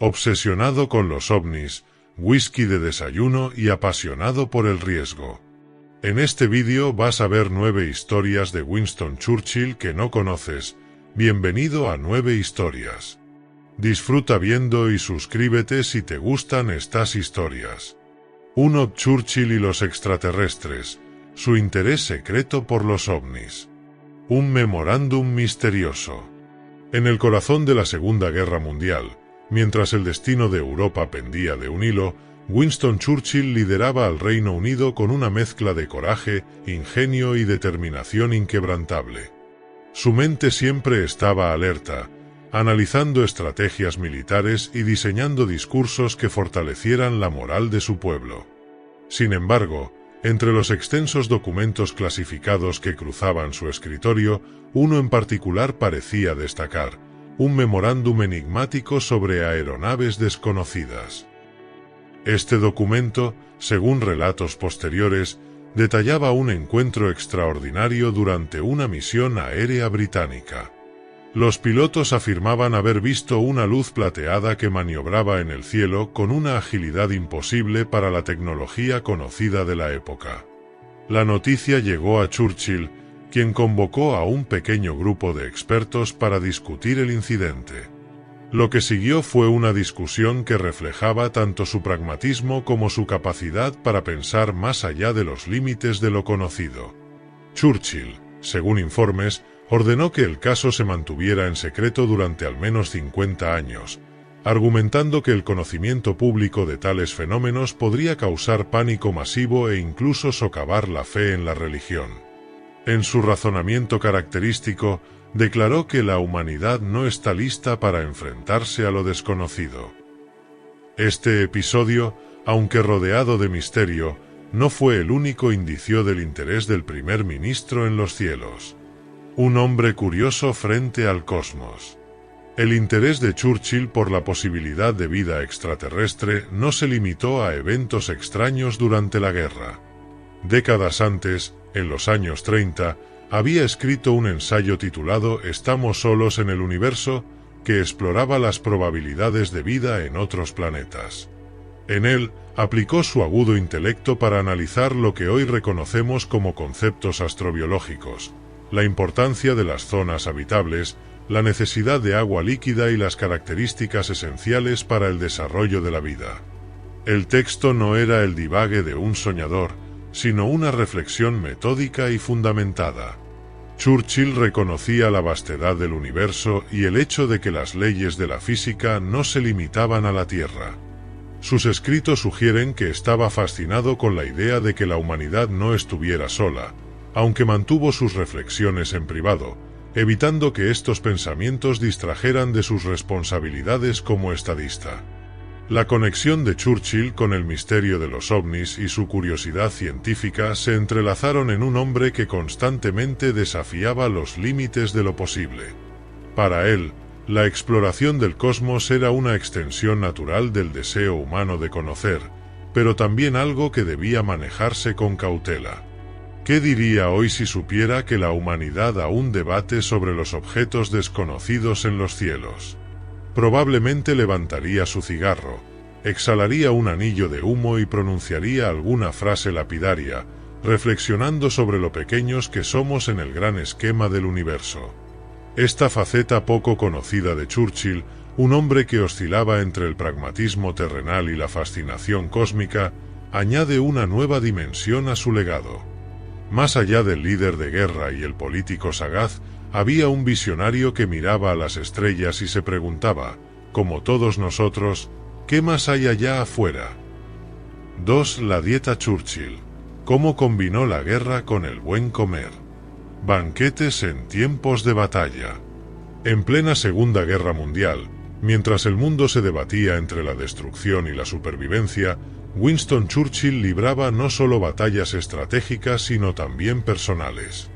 Obsesionado con los ovnis, whisky de desayuno y apasionado por el riesgo. En este vídeo vas a ver 9 historias de Winston Churchill que no conoces. Bienvenido a 9 historias. Disfruta viendo y suscríbete si te gustan estas historias. 1. Churchill y los extraterrestres. Su interés secreto por los ovnis. Un memorándum misterioso. En el corazón de la Segunda Guerra Mundial, mientras el destino de Europa pendía de un hilo, Winston Churchill lideraba al Reino Unido con una mezcla de coraje, ingenio y determinación inquebrantable. Su mente siempre estaba alerta, analizando estrategias militares y diseñando discursos que fortalecieran la moral de su pueblo. Sin embargo, entre los extensos documentos clasificados que cruzaban su escritorio, uno en particular parecía destacar: un memorándum enigmático sobre aeronaves desconocidas. Este documento, según relatos posteriores, detallaba un encuentro extraordinario durante una misión aérea británica. Los pilotos afirmaban haber visto una luz plateada que maniobraba en el cielo con una agilidad imposible para la tecnología conocida de la época. La noticia llegó a Churchill, quien convocó a un pequeño grupo de expertos para discutir el incidente. Lo que siguió fue una discusión que reflejaba tanto su pragmatismo como su capacidad para pensar más allá de los límites de lo conocido. Churchill, según informes, ordenó que el caso se mantuviera en secreto durante al menos 50 años, argumentando que el conocimiento público de tales fenómenos podría causar pánico masivo e incluso socavar la fe en la religión. En su razonamiento característico, declaró que la humanidad no está lista para enfrentarse a lo desconocido. Este episodio, aunque rodeado de misterio, no fue el único indicio del interés del primer ministro en los cielos. Un hombre curioso frente al cosmos. El interés de Churchill por la posibilidad de vida extraterrestre no se limitó a eventos extraños durante la guerra. Décadas antes, en los años 30, había escrito un ensayo titulado «Estamos solos en el universo», que exploraba las probabilidades de vida en otros planetas. En él, aplicó su agudo intelecto para analizar lo que hoy reconocemos como conceptos astrobiológicos: la importancia de las zonas habitables, la necesidad de agua líquida y las características esenciales para el desarrollo de la vida. El texto no era el divague de un soñador, sino una reflexión metódica y fundamentada. Churchill reconocía la vastedad del universo y el hecho de que las leyes de la física no se limitaban a la Tierra. Sus escritos sugieren que estaba fascinado con la idea de que la humanidad no estuviera sola, aunque mantuvo sus reflexiones en privado, evitando que estos pensamientos distrajeran de sus responsabilidades como estadista. La conexión de Churchill con el misterio de los ovnis y su curiosidad científica se entrelazaron en un hombre que constantemente desafiaba los límites de lo posible. Para él, la exploración del cosmos era una extensión natural del deseo humano de conocer, pero también algo que debía manejarse con cautela. ¿Qué diría hoy si supiera que la humanidad aún debate sobre los objetos desconocidos en los cielos? Probablemente levantaría su cigarro, exhalaría un anillo de humo y pronunciaría alguna frase lapidaria, reflexionando sobre lo pequeños que somos en el gran esquema del universo. Esta faceta poco conocida de Churchill, un hombre que oscilaba entre el pragmatismo terrenal y la fascinación cósmica, añade una nueva dimensión a su legado. Más allá del líder de guerra y el político sagaz, había un visionario que miraba a las estrellas y se preguntaba, como todos nosotros, ¿qué más hay allá afuera? 2. La dieta Churchill. ¿Cómo combinó la guerra con el buen comer? Banquetes en tiempos de batalla. En plena Segunda Guerra Mundial, mientras el mundo se debatía entre la destrucción y la supervivencia, Winston Churchill libraba no solo batallas estratégicas sino también personales.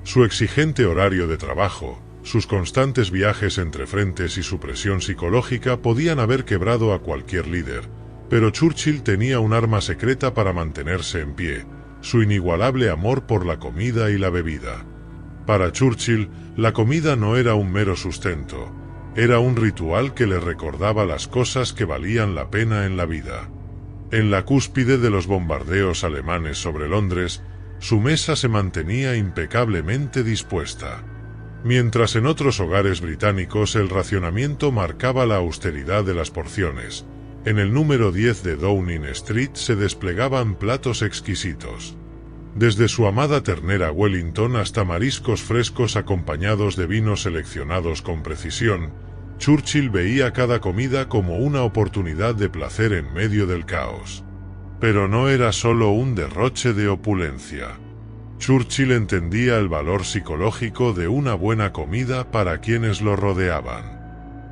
Su exigente horario de trabajo, sus constantes viajes entre frentes y su presión psicológica podían haber quebrado a cualquier líder, pero Churchill tenía un arma secreta para mantenerse en pie: su inigualable amor por la comida y la bebida. Para Churchill, la comida no era un mero sustento, Era un ritual que le recordaba las cosas que valían la pena en la vida. En la cúspide de los bombardeos alemanes sobre Londres, su mesa se mantenía impecablemente dispuesta. Mientras en otros hogares británicos el racionamiento marcaba la austeridad de las porciones, en el número 10 de Downing Street se desplegaban platos exquisitos. Desde su amada ternera Wellington hasta mariscos frescos acompañados de vinos seleccionados con precisión, Churchill veía cada comida como una oportunidad de placer en medio del caos. Pero no era solo un derroche de opulencia. Churchill entendía el valor psicológico de una buena comida para quienes lo rodeaban.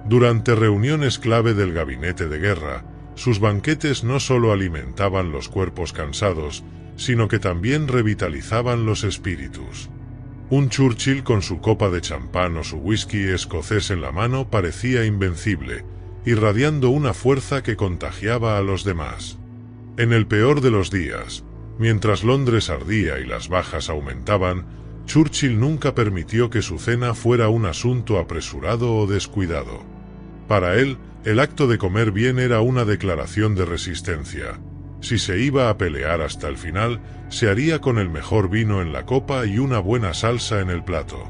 Durante reuniones clave del gabinete de guerra, sus banquetes no solo alimentaban los cuerpos cansados, sino que también revitalizaban los espíritus. Un Churchill con su copa de champán o su whisky escocés en la mano parecía invencible, irradiando una fuerza que contagiaba a los demás. En el peor de los días, mientras Londres ardía y las bajas aumentaban, Churchill nunca permitió que su cena fuera un asunto apresurado o descuidado. Para él, el acto de comer bien era una declaración de resistencia. Si se iba a pelear hasta el final, se haría con el mejor vino en la copa y una buena salsa en el plato.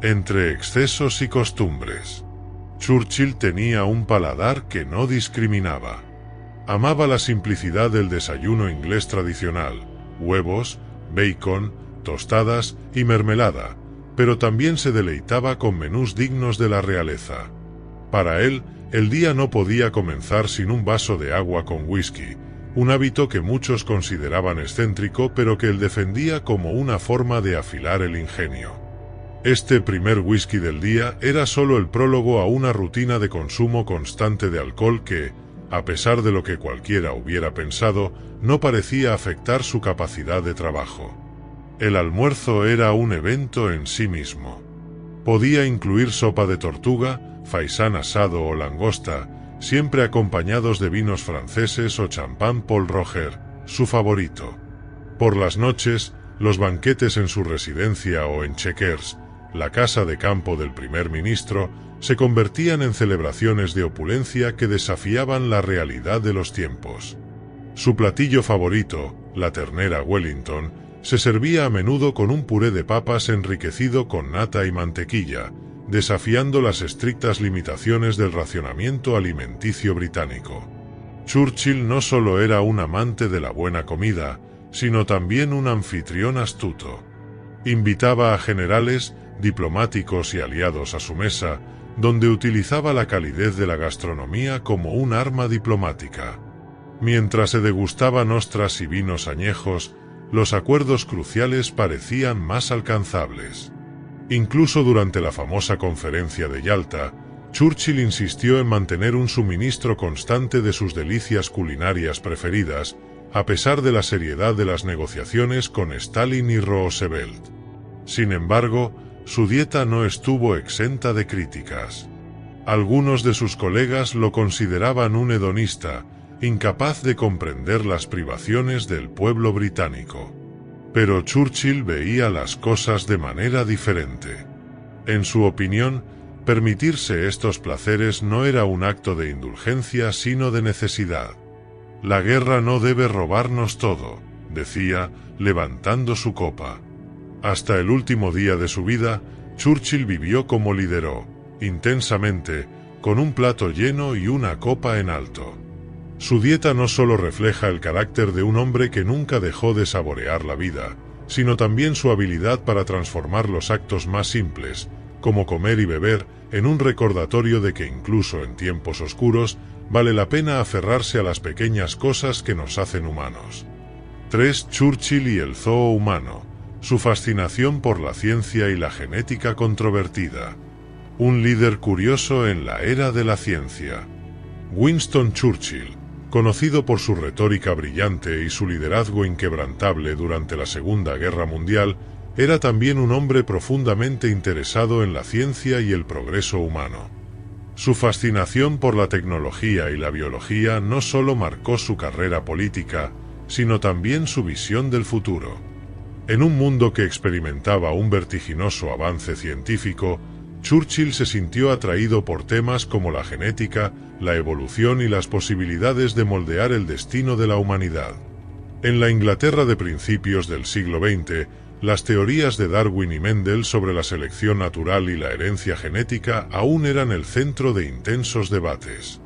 Entre excesos y costumbres, Churchill tenía un paladar que no discriminaba. Amaba la simplicidad del desayuno inglés tradicional, huevos, bacon, tostadas y mermelada, pero también se deleitaba con menús dignos de la realeza. Para él, el día no podía comenzar sin un vaso de agua con whisky, un hábito que muchos consideraban excéntrico pero que él defendía como una forma de afilar el ingenio. Este primer whisky del día era solo el prólogo a una rutina de consumo constante de alcohol que, a pesar de lo que cualquiera hubiera pensado, no parecía afectar su capacidad de trabajo. El almuerzo era un evento en sí mismo. Podía incluir sopa de tortuga, faisán asado o langosta, siempre acompañados de vinos franceses o champán Paul Roger, su favorito. Por las noches, los banquetes en su residencia o en Chequers, la casa de campo del primer ministro, se convertían en celebraciones de opulencia que desafiaban la realidad de los tiempos. Su platillo favorito, la ternera Wellington, se servía a menudo con un puré de papas enriquecido con nata y mantequilla, desafiando las estrictas limitaciones del racionamiento alimenticio británico. Churchill no solo era un amante de la buena comida, sino también un anfitrión astuto. Invitaba a generales, diplomáticos y aliados a su mesa, donde utilizaba la calidez de la gastronomía como un arma diplomática. Mientras se degustaban ostras y vinos añejos, los acuerdos cruciales parecían más alcanzables. Incluso durante la famosa conferencia de Yalta, Churchill insistió en mantener un suministro constante de sus delicias culinarias preferidas, a pesar de la seriedad de las negociaciones con Stalin y Roosevelt. Sin embargo, su dieta no estuvo exenta de críticas. Algunos de sus colegas lo consideraban un hedonista, incapaz de comprender las privaciones del pueblo británico. Pero Churchill veía las cosas de manera diferente. En su opinión, permitirse estos placeres no era un acto de indulgencia sino de necesidad. La guerra no debe robarnos todo, decía, levantando su copa. Hasta el último día de su vida, Churchill vivió como lideró, intensamente, con un plato lleno y una copa en alto. Su dieta no solo refleja el carácter de un hombre que nunca dejó de saborear la vida, sino también su habilidad para transformar los actos más simples, como comer y beber, en un recordatorio de que incluso en tiempos oscuros, vale la pena aferrarse a las pequeñas cosas que nos hacen humanos. 3. Churchill y el zoo humano. Su fascinación por la ciencia y la genética controvertida. Un líder curioso en la era de la ciencia. Winston Churchill, conocido por su retórica brillante y su liderazgo inquebrantable durante la Segunda Guerra Mundial, era también un hombre profundamente interesado en la ciencia y el progreso humano. Su fascinación por la tecnología y la biología no solo marcó su carrera política, sino también su visión del futuro. En un mundo que experimentaba un vertiginoso avance científico, Churchill se sintió atraído por temas como la genética, la evolución y las posibilidades de moldear el destino de la humanidad. En la Inglaterra de principios del siglo XX, las teorías de Darwin y Mendel sobre la selección natural y la herencia genética aún eran el centro de intensos debates.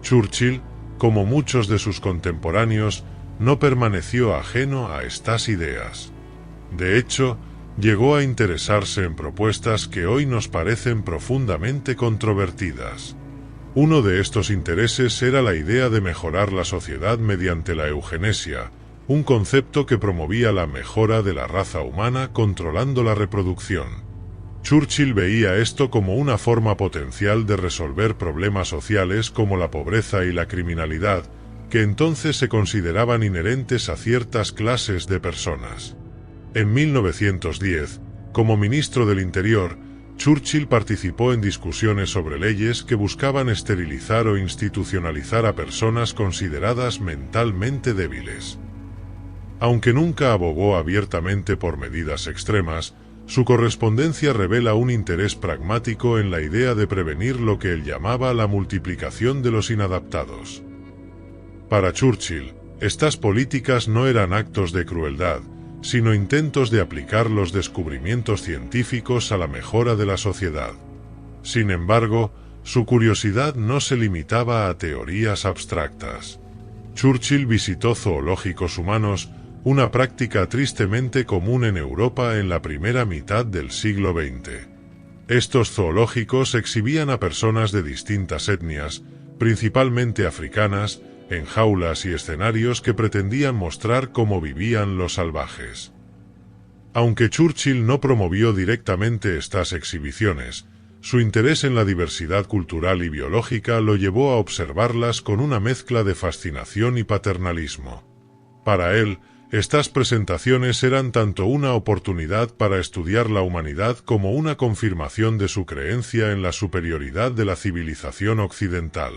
Churchill, como muchos de sus contemporáneos, no permaneció ajeno a estas ideas. De hecho, llegó a interesarse en propuestas que hoy nos parecen profundamente controvertidas. Uno de estos intereses era la idea de mejorar la sociedad mediante la eugenesia, un concepto que promovía la mejora de la raza humana controlando la reproducción. Churchill veía esto como una forma potencial de resolver problemas sociales como la pobreza y la criminalidad, que entonces se consideraban inherentes a ciertas clases de personas. En 1910, como ministro del Interior, Churchill participó en discusiones sobre leyes que buscaban esterilizar o institucionalizar a personas consideradas mentalmente débiles. Aunque nunca abogó abiertamente por medidas extremas, su correspondencia revela un interés pragmático en la idea de prevenir lo que él llamaba la multiplicación de los inadaptados. Para Churchill, estas políticas no eran actos de crueldad, sino intentos de aplicar los descubrimientos científicos a la mejora de la sociedad. Sin embargo, su curiosidad no se limitaba a teorías abstractas. Churchill visitó zoológicos humanos, una práctica tristemente común en Europa en la primera mitad del siglo XX. Estos zoológicos exhibían a personas de distintas etnias, principalmente africanas, en jaulas y escenarios que pretendían mostrar cómo vivían los salvajes. Aunque Churchill no promovió directamente estas exhibiciones, su interés en la diversidad cultural y biológica lo llevó a observarlas con una mezcla de fascinación y paternalismo. Para él, estas presentaciones eran tanto una oportunidad para estudiar la humanidad como una confirmación de su creencia en la superioridad de la civilización occidental.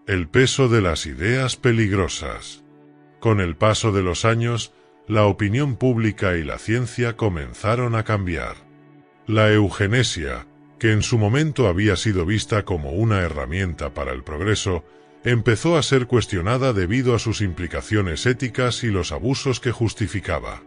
El peso de las ideas peligrosas. Con el paso de los años, la opinión pública y la ciencia comenzaron a cambiar. La eugenesia, que en su momento había sido vista como una herramienta para el progreso, empezó a ser cuestionada debido a sus implicaciones éticas y los abusos que justificaba.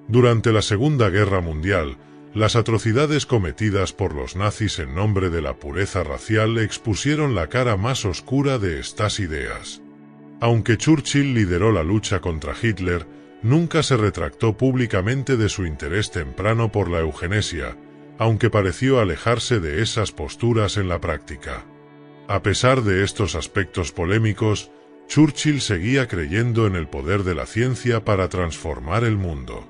Durante la Segunda Guerra Mundial, las atrocidades cometidas por los nazis en nombre de la pureza racial expusieron la cara más oscura de estas ideas. Aunque Churchill lideró la lucha contra Hitler, nunca se retractó públicamente de su interés temprano por la eugenesia, aunque pareció alejarse de esas posturas en la práctica. A pesar de estos aspectos polémicos, Churchill seguía creyendo en el poder de la ciencia para transformar el mundo.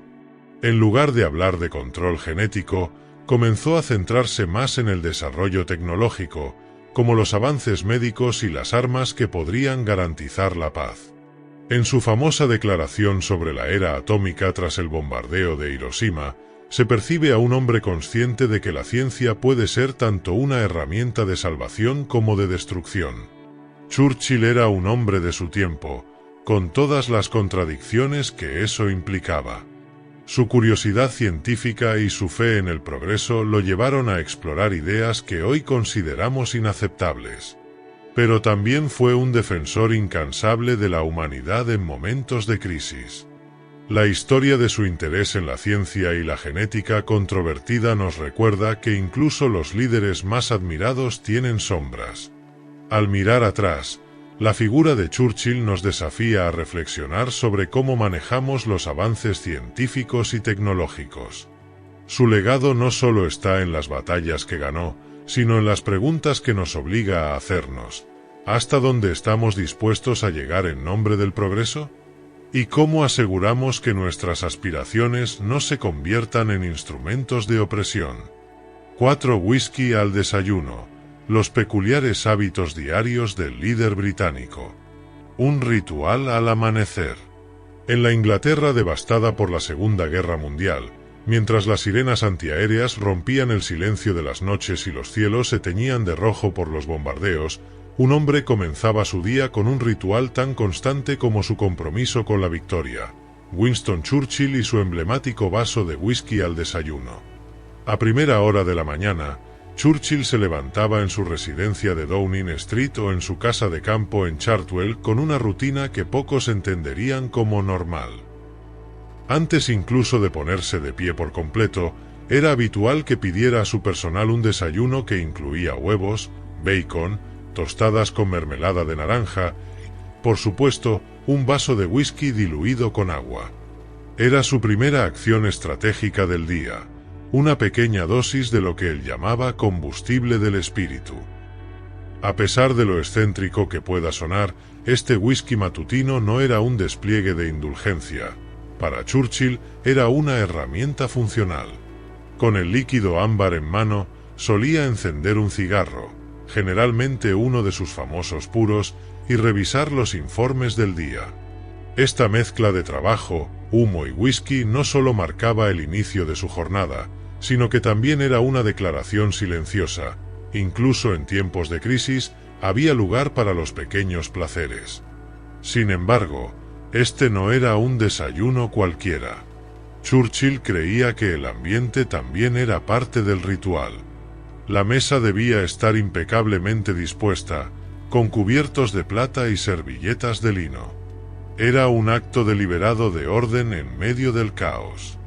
En lugar de hablar de control genético, comenzó a centrarse más en el desarrollo tecnológico, como los avances médicos y las armas que podrían garantizar la paz. En su famosa declaración sobre la era atómica tras el bombardeo de Hiroshima, se percibe a un hombre consciente de que la ciencia puede ser tanto una herramienta de salvación como de destrucción. Churchill era un hombre de su tiempo, con todas las contradicciones que eso implicaba. Su curiosidad científica y su fe en el progreso lo llevaron a explorar ideas que hoy consideramos inaceptables. Pero también fue un defensor incansable de la humanidad en momentos de crisis. La historia de su interés en la ciencia y la genética controvertida nos recuerda que incluso los líderes más admirados tienen sombras. Al mirar atrás, la figura de Churchill nos desafía a reflexionar sobre cómo manejamos los avances científicos y tecnológicos. Su legado no solo está en las batallas que ganó, sino en las preguntas que nos obliga a hacernos. ¿Hasta dónde estamos dispuestos a llegar en nombre del progreso? ¿Y cómo aseguramos que nuestras aspiraciones no se conviertan en instrumentos de opresión? 4 Whisky al desayuno. Los peculiares hábitos diarios del líder británico. Un ritual al amanecer. En la Inglaterra devastada por la Segunda Guerra Mundial, mientras las sirenas antiaéreas rompían el silencio de las noches y los cielos se teñían de rojo por los bombardeos, un hombre comenzaba su día con un ritual tan constante como su compromiso con la victoria: Winston Churchill y su emblemático vaso de whisky al desayuno. A primera hora de la mañana, Churchill se levantaba en su residencia de Downing Street o en su casa de campo en Chartwell con una rutina que pocos entenderían como normal. Antes incluso de ponerse de pie por completo, era habitual que pidiera a su personal un desayuno que incluía huevos, bacon, tostadas con mermelada de naranja y, por supuesto, un vaso de whisky diluido con agua. Era su primera acción estratégica del día, una pequeña dosis de lo que él llamaba combustible del espíritu. A pesar de lo excéntrico que pueda sonar, este whisky matutino no era un despliegue de indulgencia. Para Churchill era una herramienta funcional. Con el líquido ámbar en mano, solía encender un cigarro, generalmente uno de sus famosos puros, y revisar los informes del día. Esta mezcla de trabajo, humo y whisky no solo marcaba el inicio de su jornada, sino que también era una declaración silenciosa. Incluso en tiempos de crisis, había lugar para los pequeños placeres. Sin embargo, este no era un desayuno cualquiera. Churchill creía que el ambiente también era parte del ritual. La mesa debía estar impecablemente dispuesta, con cubiertos de plata y servilletas de lino. Era un acto deliberado de orden en medio del caos.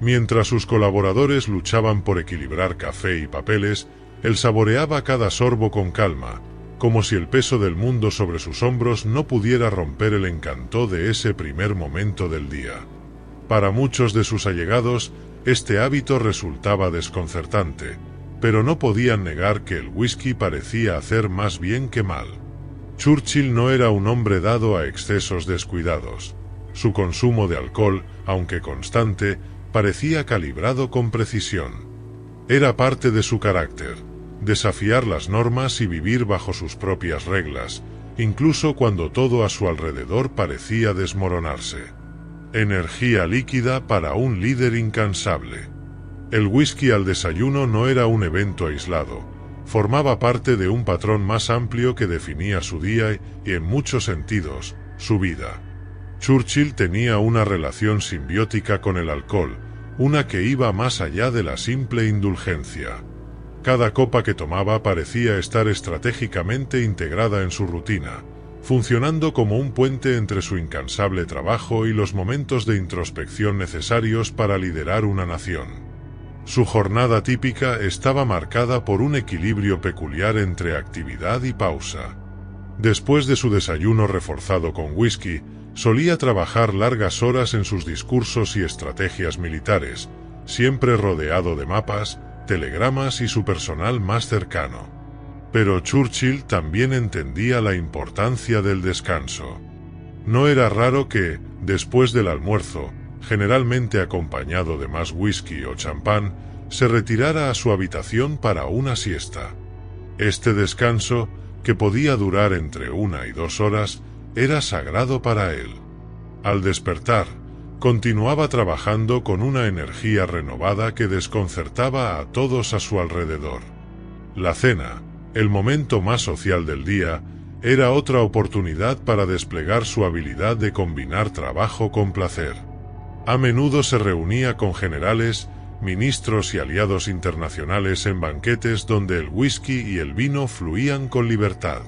Mientras sus colaboradores luchaban por equilibrar café y papeles, él saboreaba cada sorbo con calma, como si el peso del mundo sobre sus hombros no pudiera romper el encanto de ese primer momento del día. Para muchos de sus allegados, este hábito resultaba desconcertante, pero no podían negar que el whisky parecía hacer más bien que mal. Churchill no era un hombre dado a excesos descuidados. Su consumo de alcohol, aunque constante, parecía calibrado con precisión. Era parte de su carácter, desafiar las normas y vivir bajo sus propias reglas, incluso cuando todo a su alrededor parecía desmoronarse. Energía líquida para un líder incansable. El whisky al desayuno no era un evento aislado, formaba parte de un patrón más amplio que definía su día y, en muchos sentidos, su vida. Churchill tenía una relación simbiótica con el alcohol, una que iba más allá de la simple indulgencia. Cada copa que tomaba parecía estar estratégicamente integrada en su rutina, funcionando como un puente entre su incansable trabajo y los momentos de introspección necesarios para liderar una nación. Su jornada típica estaba marcada por un equilibrio peculiar entre actividad y pausa. Después de su desayuno reforzado con whisky, solía trabajar largas horas en sus discursos y estrategias militares, siempre rodeado de mapas, telegramas y su personal más cercano. Pero Churchill también entendía la importancia del descanso. No era raro que, después del almuerzo, generalmente acompañado de más whisky o champán, se retirara a su habitación para una siesta. Este descanso, que podía durar entre 1 y 2 horas, era sagrado para él. Al despertar, continuaba trabajando con una energía renovada que desconcertaba a todos a su alrededor. La cena, el momento más social del día, era otra oportunidad para desplegar su habilidad de combinar trabajo con placer. A menudo se reunía con generales, ministros y aliados internacionales en banquetes donde el whisky y el vino fluían con libertad.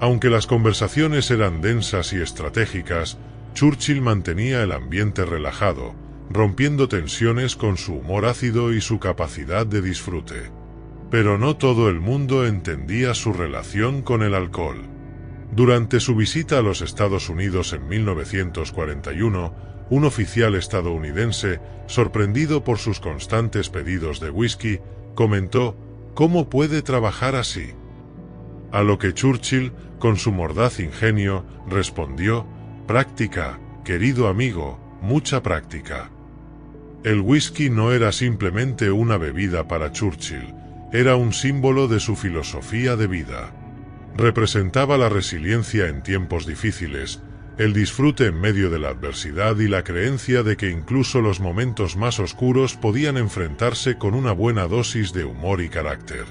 Aunque las conversaciones eran densas y estratégicas, Churchill mantenía el ambiente relajado, rompiendo tensiones con su humor ácido y su capacidad de disfrute. Pero no todo el mundo entendía su relación con el alcohol. Durante su visita a los Estados Unidos en 1941, un oficial estadounidense, sorprendido por sus constantes pedidos de whisky, comentó: «¿Cómo puede trabajar así?». A lo que Churchill, con su mordaz ingenio, respondió: «Práctica, querido amigo, mucha práctica». El whisky no era simplemente una bebida para Churchill, era un símbolo de su filosofía de vida. Representaba la resiliencia en tiempos difíciles, el disfrute en medio de la adversidad y la creencia de que incluso los momentos más oscuros podían enfrentarse con una buena dosis de humor y carácter.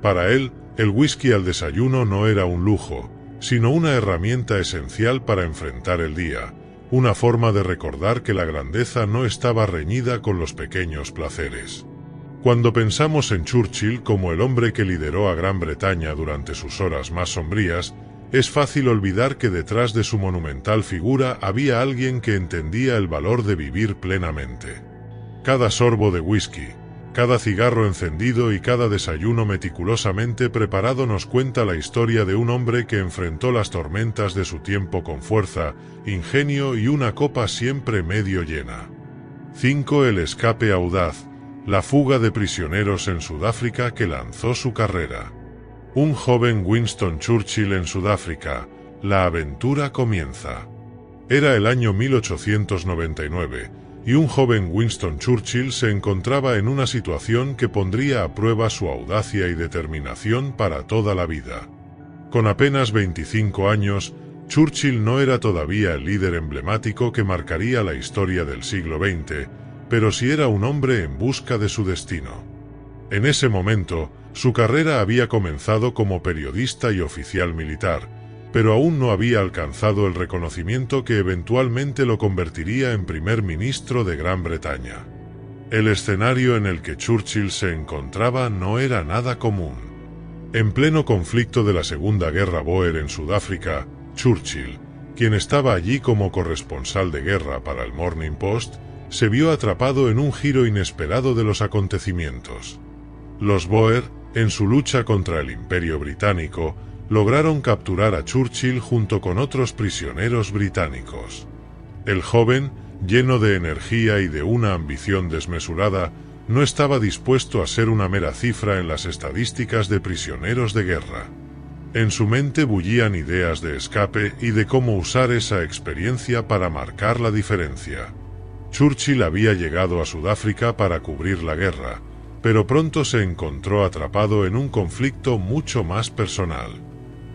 Para él, el whisky al desayuno no era un lujo, sino una herramienta esencial para enfrentar el día, una forma de recordar que la grandeza no estaba reñida con los pequeños placeres. Cuando pensamos en Churchill como el hombre que lideró a Gran Bretaña durante sus horas más sombrías, es fácil olvidar que detrás de su monumental figura había alguien que entendía el valor de vivir plenamente. Cada sorbo de whisky, cada cigarro encendido y cada desayuno meticulosamente preparado nos cuenta la historia de un hombre que enfrentó las tormentas de su tiempo con fuerza, ingenio y una copa siempre medio llena. 5. El escape audaz, la fuga de prisioneros en Sudáfrica que lanzó su carrera. Un joven Winston Churchill en Sudáfrica, la aventura comienza. Era el año 1899, y un joven Winston Churchill se encontraba en una situación que pondría a prueba su audacia y determinación para toda la vida. Con apenas 25 años, Churchill no era todavía el líder emblemático que marcaría la historia del siglo XX, pero sí era un hombre en busca de su destino. En ese momento, su carrera había comenzado como periodista y oficial militar, pero aún no había alcanzado el reconocimiento que eventualmente lo convertiría en primer ministro de Gran Bretaña. El escenario en el que Churchill se encontraba no era nada común. En pleno conflicto de la Segunda Guerra Boer en Sudáfrica, Churchill, quien estaba allí como corresponsal de guerra para el Morning Post, se vio atrapado en un giro inesperado de los acontecimientos. Los Boer, en su lucha contra el Imperio Británico, lograron capturar a Churchill junto con otros prisioneros británicos. El joven, lleno de energía y de una ambición desmesurada, no estaba dispuesto a ser una mera cifra en las estadísticas de prisioneros de guerra. En su mente bullían ideas de escape y de cómo usar esa experiencia para marcar la diferencia. Churchill había llegado a Sudáfrica para cubrir la guerra, pero pronto se encontró atrapado en un conflicto mucho más personal.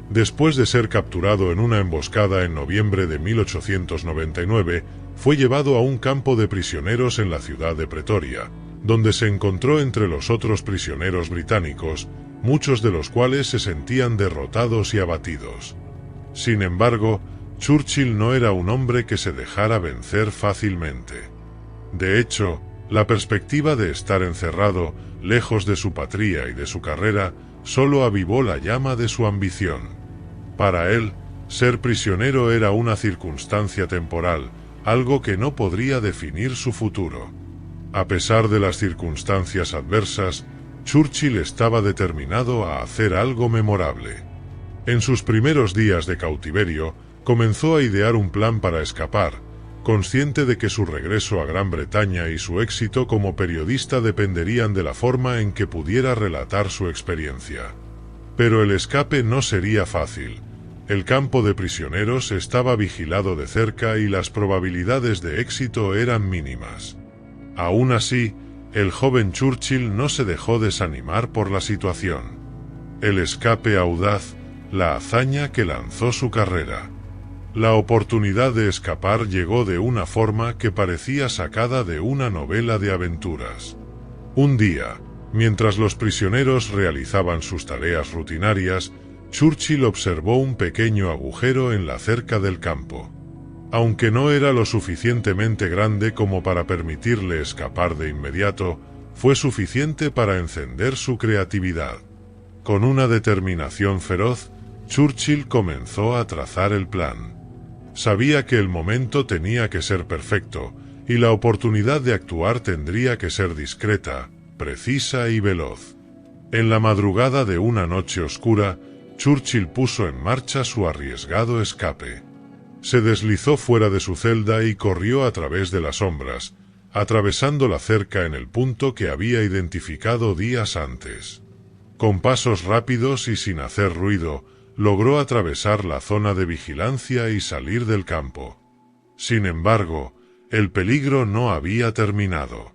Después de ser capturado en una emboscada en noviembre de 1899, fue llevado a un campo de prisioneros en la ciudad de Pretoria, donde se encontró entre los otros prisioneros británicos, muchos de los cuales se sentían derrotados y abatidos. Sin embargo, Churchill no era un hombre que se dejara vencer fácilmente. De hecho, la perspectiva de estar encerrado, lejos de su patria y de su carrera, solo avivó la llama de su ambición. Para él, ser prisionero era una circunstancia temporal, algo que no podría definir su futuro. A pesar de las circunstancias adversas, Churchill estaba determinado a hacer algo memorable. En sus primeros días de cautiverio, comenzó a idear un plan para escapar, consciente de que su regreso a Gran Bretaña y su éxito como periodista dependerían de la forma en que pudiera relatar su experiencia. Pero el escape no sería fácil. El campo de prisioneros estaba vigilado de cerca y las probabilidades de éxito eran mínimas. Aún así, el joven Churchill no se dejó desanimar por la situación. El escape audaz, la hazaña que lanzó su carrera. La oportunidad de escapar llegó de una forma que parecía sacada de una novela de aventuras. Un día, mientras los prisioneros realizaban sus tareas rutinarias, Churchill observó un pequeño agujero en la cerca del campo. Aunque no era lo suficientemente grande como para permitirle escapar de inmediato, fue suficiente para encender su creatividad. Con una determinación feroz, Churchill comenzó a trazar el plan. Sabía que el momento tenía que ser perfecto, y la oportunidad de actuar tendría que ser discreta, precisa y veloz. En la madrugada de una noche oscura, Churchill puso en marcha su arriesgado escape. Se deslizó fuera de su celda y corrió a través de las sombras, atravesando la cerca en el punto que había identificado días antes. Con pasos rápidos y sin hacer ruido, logró atravesar la zona de vigilancia y salir del campo. Sin embargo, el peligro no había terminado.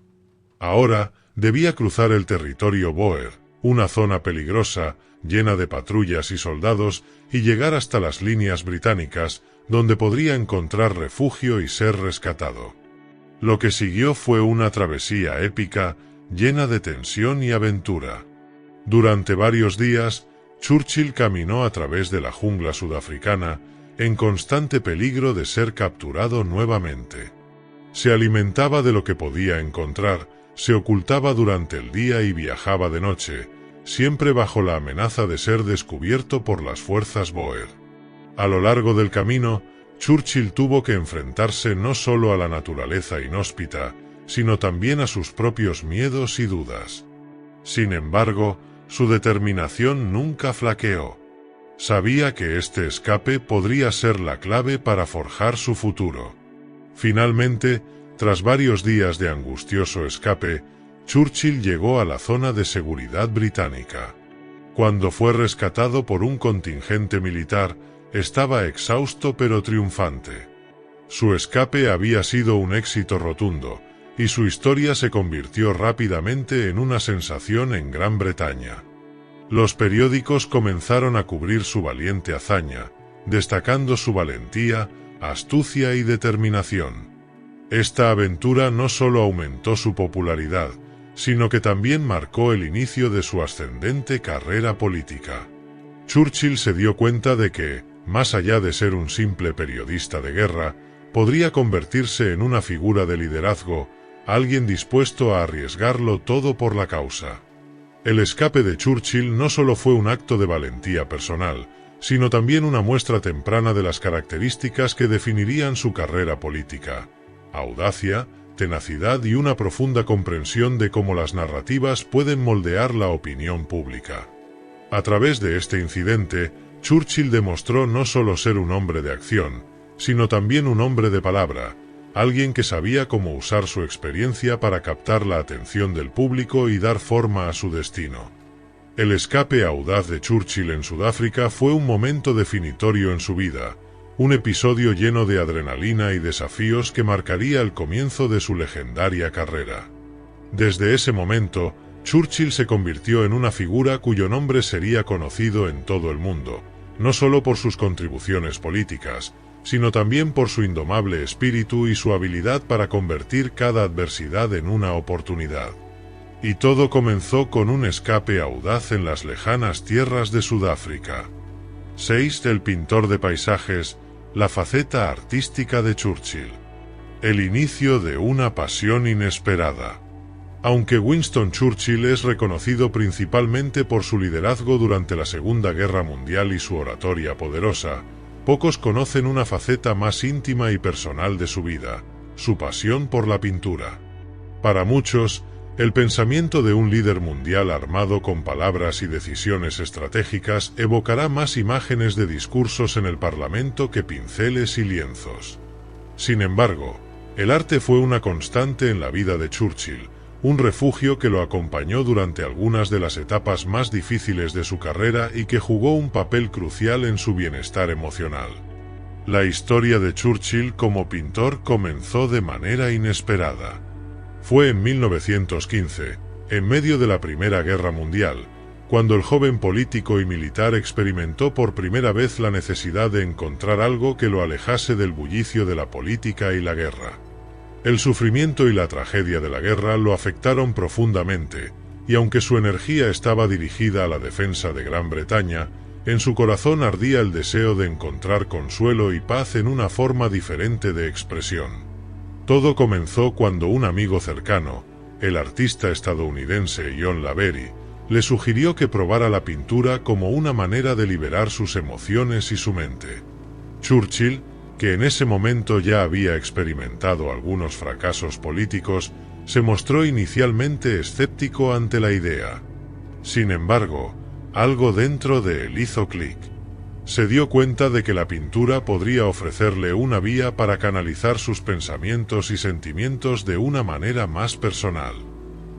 Ahora, debía cruzar el territorio Boer, una zona peligrosa, llena de patrullas y soldados, y llegar hasta las líneas británicas, donde podría encontrar refugio y ser rescatado. Lo que siguió fue una travesía épica, llena de tensión y aventura. Durante varios días, Churchill caminó a través de la jungla sudafricana, en constante peligro de ser capturado nuevamente. Se alimentaba de lo que podía encontrar, se ocultaba durante el día y viajaba de noche, siempre bajo la amenaza de ser descubierto por las fuerzas Boer. A lo largo del camino, Churchill tuvo que enfrentarse no solo a la naturaleza inhóspita, sino también a sus propios miedos y dudas. Sin embargo, su determinación nunca flaqueó. Sabía que este escape podría ser la clave para forjar su futuro. Finalmente, tras varios días de angustioso escape, Churchill llegó a la zona de seguridad británica. Cuando fue rescatado por un contingente militar, estaba exhausto pero triunfante. Su escape había sido un éxito rotundo, y su historia se convirtió rápidamente en una sensación en Gran Bretaña. Los periódicos comenzaron a cubrir su valiente hazaña, destacando su valentía, astucia y determinación. Esta aventura no solo aumentó su popularidad, sino que también marcó el inicio de su ascendente carrera política. Churchill se dio cuenta de que, más allá de ser un simple periodista de guerra, podría convertirse en una figura de liderazgo, alguien dispuesto a arriesgarlo todo por la causa. El escape de Churchill no solo fue un acto de valentía personal, sino también una muestra temprana de las características que definirían su carrera política: audacia, tenacidad y una profunda comprensión de cómo las narrativas pueden moldear la opinión pública. A través de este incidente, Churchill demostró no solo ser un hombre de acción, sino también un hombre de palabra, alguien que sabía cómo usar su experiencia para captar la atención del público y dar forma a su destino. El escape audaz de Churchill en Sudáfrica fue un momento definitorio en su vida, un episodio lleno de adrenalina y desafíos que marcaría el comienzo de su legendaria carrera. Desde ese momento, Churchill se convirtió en una figura cuyo nombre sería conocido en todo el mundo, no solo por sus contribuciones políticas, sino también por su indomable espíritu y su habilidad para convertir cada adversidad en una oportunidad. Y todo comenzó con un escape audaz en las lejanas tierras de Sudáfrica. 6. El pintor de paisajes, la faceta artística de Churchill. El inicio de una pasión inesperada. Aunque Winston Churchill es reconocido principalmente por su liderazgo durante la Segunda Guerra Mundial y su oratoria poderosa, pocos conocen una faceta más íntima y personal de su vida: su pasión por la pintura. Para muchos, el pensamiento de un líder mundial armado con palabras y decisiones estratégicas evocará más imágenes de discursos en el Parlamento que pinceles y lienzos. Sin embargo, el arte fue una constante en la vida de Churchill, un refugio que lo acompañó durante algunas de las etapas más difíciles de su carrera y que jugó un papel crucial en su bienestar emocional. La historia de Churchill como pintor comenzó de manera inesperada. Fue en 1915, en medio de la Primera Guerra Mundial, cuando el joven político y militar experimentó por primera vez la necesidad de encontrar algo que lo alejase del bullicio de la política y la guerra. El sufrimiento y la tragedia de la guerra lo afectaron profundamente, y aunque su energía estaba dirigida a la defensa de Gran Bretaña, en su corazón ardía el deseo de encontrar consuelo y paz en una forma diferente de expresión. Todo comenzó cuando un amigo cercano, el artista estadounidense John Lavery, le sugirió que probara la pintura como una manera de liberar sus emociones y su mente. Churchill, que en ese momento ya había experimentado algunos fracasos políticos, se mostró inicialmente escéptico ante la idea. Sin embargo, algo dentro de él hizo clic. Se dio cuenta de que la pintura podría ofrecerle una vía para canalizar sus pensamientos y sentimientos de una manera más personal.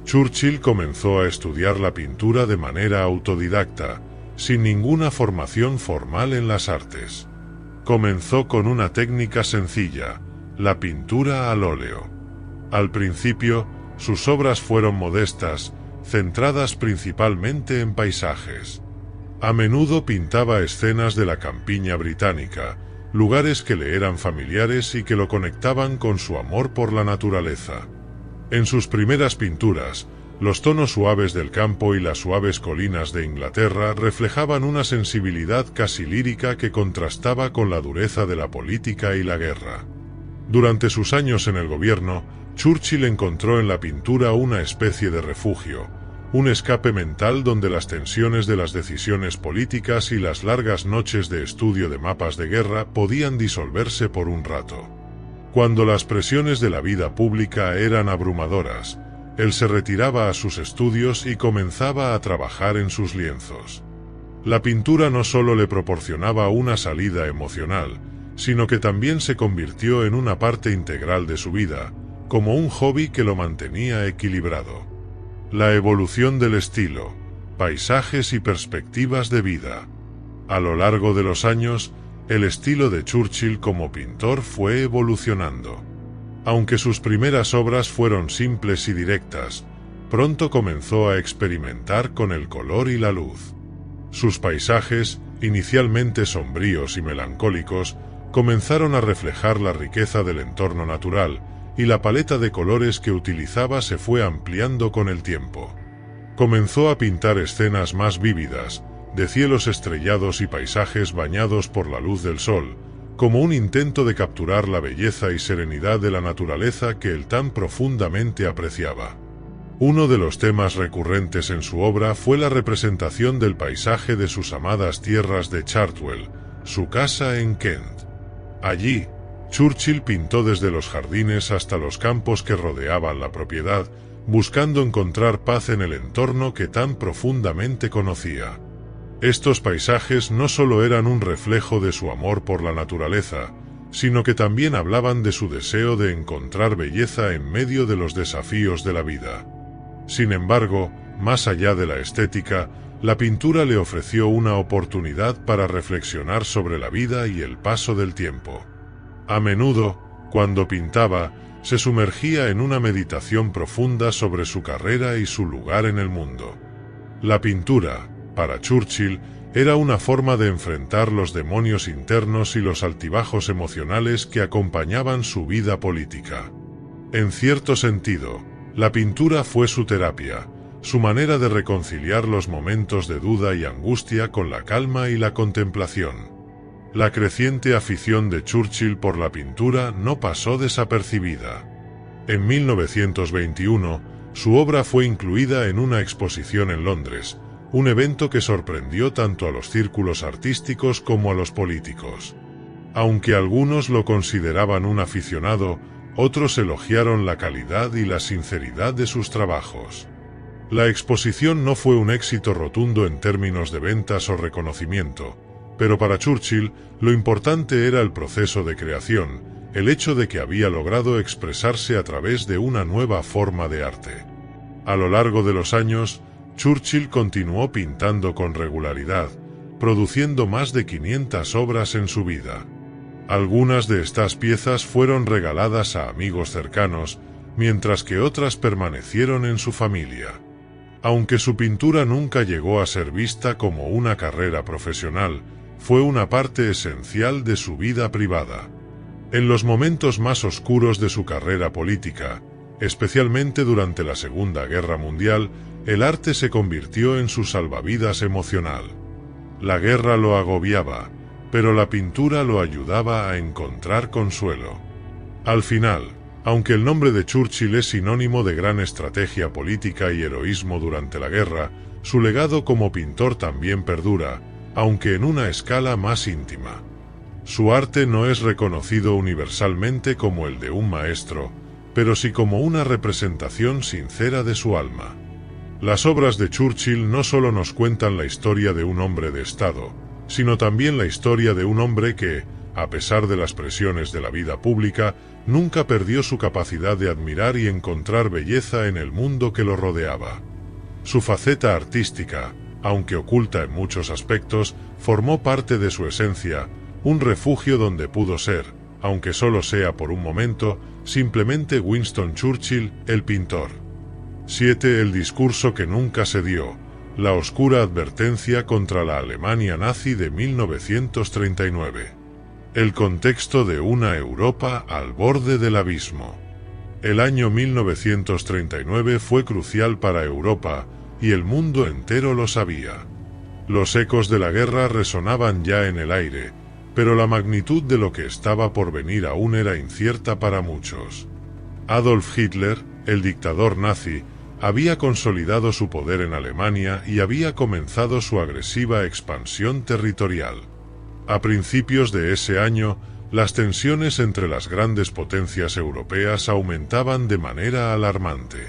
Churchill comenzó a estudiar la pintura de manera autodidacta, sin ninguna formación formal en las artes. Comenzó con una técnica sencilla: la pintura al óleo. Al principio, sus obras fueron modestas, centradas principalmente en paisajes. A menudo pintaba escenas de la campiña británica, lugares que le eran familiares y que lo conectaban con su amor por la naturaleza. En sus primeras pinturas, los tonos suaves del campo y las suaves colinas de Inglaterra reflejaban una sensibilidad casi lírica que contrastaba con la dureza de la política y la guerra. Durante sus años en el gobierno, Churchill encontró en la pintura una especie de refugio, un escape mental donde las tensiones de las decisiones políticas y las largas noches de estudio de mapas de guerra podían disolverse por un rato. Cuando las presiones de la vida pública eran abrumadoras, él se retiraba a sus estudios y comenzaba a trabajar en sus lienzos. La pintura no solo le proporcionaba una salida emocional, sino que también se convirtió en una parte integral de su vida, como un hobby que lo mantenía equilibrado. La evolución del estilo, paisajes y perspectivas de vida. A lo largo de los años, el estilo de Churchill como pintor fue evolucionando. Aunque sus primeras obras fueron simples y directas, pronto comenzó a experimentar con el color y la luz. Sus paisajes, inicialmente sombríos y melancólicos, comenzaron a reflejar la riqueza del entorno natural, y la paleta de colores que utilizaba se fue ampliando con el tiempo. Comenzó a pintar escenas más vívidas, de cielos estrellados y paisajes bañados por la luz del sol, como un intento de capturar la belleza y serenidad de la naturaleza que él tan profundamente apreciaba. Uno de los temas recurrentes en su obra fue la representación del paisaje de sus amadas tierras de Chartwell, su casa en Kent. Allí, Churchill pintó desde los jardines hasta los campos que rodeaban la propiedad, buscando encontrar paz en el entorno que tan profundamente conocía. Estos paisajes no solo eran un reflejo de su amor por la naturaleza, sino que también hablaban de su deseo de encontrar belleza en medio de los desafíos de la vida. Sin embargo, más allá de la estética, la pintura le ofreció una oportunidad para reflexionar sobre la vida y el paso del tiempo. A menudo, cuando pintaba, se sumergía en una meditación profunda sobre su carrera y su lugar en el mundo. La pintura, para Churchill, era una forma de enfrentar los demonios internos y los altibajos emocionales que acompañaban su vida política. En cierto sentido, la pintura fue su terapia, su manera de reconciliar los momentos de duda y angustia con la calma y la contemplación. La creciente afición de Churchill por la pintura no pasó desapercibida. En 1921, su obra fue incluida en una exposición en Londres, un evento que sorprendió tanto a los círculos artísticos como a los políticos. Aunque algunos lo consideraban un aficionado, otros elogiaron la calidad y la sinceridad de sus trabajos. La exposición no fue un éxito rotundo en términos de ventas o reconocimiento, pero para Churchill lo importante era el proceso de creación, el hecho de que había logrado expresarse a través de una nueva forma de arte. A lo largo de los años, Churchill continuó pintando con regularidad, produciendo más de 500 obras en su vida. Algunas de estas piezas fueron regaladas a amigos cercanos, mientras que otras permanecieron en su familia. Aunque su pintura nunca llegó a ser vista como una carrera profesional, fue una parte esencial de su vida privada. En los momentos más oscuros de su carrera política, especialmente durante la Segunda Guerra Mundial, el arte se convirtió en su salvavidas emocional. La guerra lo agobiaba, pero la pintura lo ayudaba a encontrar consuelo. Al final, aunque el nombre de Churchill es sinónimo de gran estrategia política y heroísmo durante la guerra, su legado como pintor también perdura, aunque en una escala más íntima. Su arte no es reconocido universalmente como el de un maestro, pero sí como una representación sincera de su alma. Las obras de Churchill no solo nos cuentan la historia de un hombre de Estado, sino también la historia de un hombre que, a pesar de las presiones de la vida pública, nunca perdió su capacidad de admirar y encontrar belleza en el mundo que lo rodeaba. Su faceta artística, aunque oculta en muchos aspectos, formó parte de su esencia, un refugio donde pudo ser, aunque solo sea por un momento, simplemente Winston Churchill, el pintor. 7. El discurso que nunca se dio, la oscura advertencia contra la Alemania nazi de 1939. El contexto de una Europa al borde del abismo. El año 1939 fue crucial para Europa, y el mundo entero lo sabía. Los ecos de la guerra resonaban ya en el aire, pero la magnitud de lo que estaba por venir aún era incierta para muchos. Adolf Hitler, el dictador nazi, había consolidado su poder en Alemania y había comenzado su agresiva expansión territorial. A principios de ese año, las tensiones entre las grandes potencias europeas aumentaban de manera alarmante.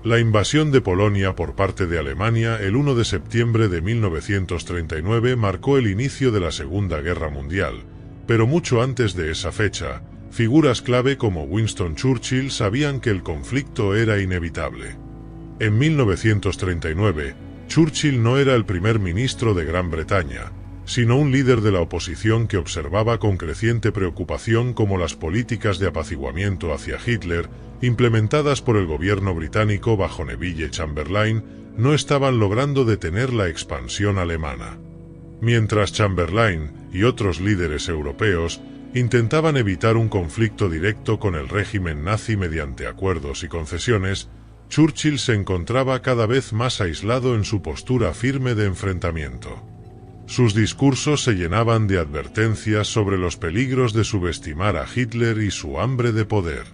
La invasión de Polonia por parte de Alemania el 1 de septiembre de 1939 marcó el inicio de la Segunda Guerra Mundial, pero mucho antes de esa fecha, figuras clave como Winston Churchill sabían que el conflicto era inevitable. En 1939, Churchill no era el primer ministro de Gran Bretaña, sino un líder de la oposición que observaba con creciente preocupación cómo las políticas de apaciguamiento hacia Hitler, implementadas por el gobierno británico bajo Neville Chamberlain, no estaban logrando detener la expansión alemana. Mientras Chamberlain y otros líderes europeos intentaban evitar un conflicto directo con el régimen nazi mediante acuerdos y concesiones, Churchill se encontraba cada vez más aislado en su postura firme de enfrentamiento. Sus discursos se llenaban de advertencias sobre los peligros de subestimar a Hitler y su hambre de poder.